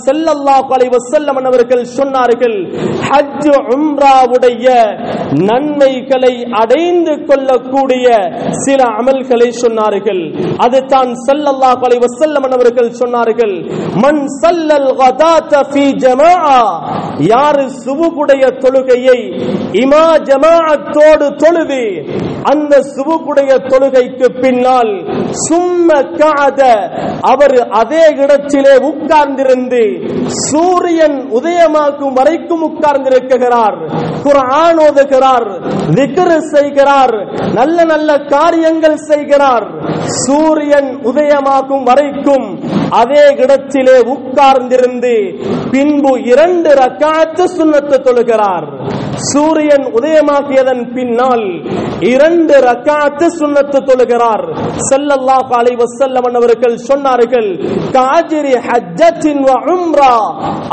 ஸல்லல்லாஹு அலைஹி வஸல்லம் அவர்கள் சொன்னார்கள், ஹஜ் உம்ராவுடைய நன்மைகளை அடைந்து கொள்ளக்கூடிய சில அமல்களை சொன்னார்கள். அதுதான் ஸல்லல்லாஹு அலைஹி வஸல்லம் அவர்கள் சொன்னார்கள், மன் ஸல்லல் கதாத ஃபீ ஜமாஅ, யார் சுபுகுடைய தொழுகையை இமா ஜமாஅத்தோடு தொழுது அந்த சுபுகுடைய தொழுகைக்கு பின்னால் சும்ம கஅத, அவர் அதே இடத்திலே உட்கார்ந்திருந்து சூரியன் உதயமாகும் வரைக்கும் உட்கார்ந்திருக்கிறார், குர்ஆன் ஓதுகிறார், திக்ர் செய்கிறார், நல்ல நல்ல காரியங்கள் செய்கிறார், சூரியன் உதயமாகும் வரைக்கும் அதே இடத்திலே உட்கார்ந்திருந்து பின்பு 2 ரக்காத் சுன்னத் தொழுகிறார். சூரியன் உதயமாகியதன் பின்னால் 2 ரக்காத் சுன்னத் தொழுகிறார். ஸல்லல்லாஹு அலைஹி வஸல்லம் அவர்கள் சொன்னார்கள், காஜிரி ஹஜ்ஜத்தின் வ உம்ரா,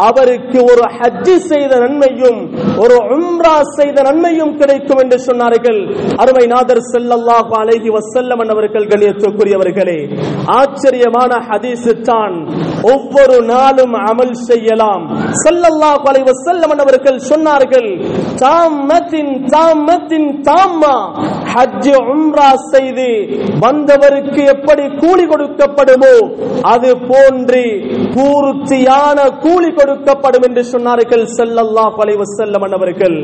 அவருக்கு ஒரு ஹஜ் செய்த நன்மையும் ஒரு உம்ரா செய்த நன்மையும் கிடைக்கும் என்று சொன்னார்கள். அருமை நாதர் ஸல்லல்லாஹு அலைஹி வஸல்லம் அவர்கள் கண்ணியத்துக்குரியவர்களே, ஆச்சரியமான ஹதீஸ் தான். ஒவ்வொரு நாளும் அமல் செய்யலாம். ஸல்லல்லாஹு அலைஹி வஸல்லம் அவர்கள் சொன்னார்கள், தாம்மத்தின் தாம்மத்தின் தாம்மா, ஹஜ் உம்ரா செய்து வந்தவருக்கு எப்படி கூலி கொடுக்கப்படுமோ அது போன்று பூர்த்தியான கூலி கொடுக்கப்படும் என்று சொன்னார்கள் ஸல்லல்லாஹு அலைஹி வஸல்லம் அவர்கள்.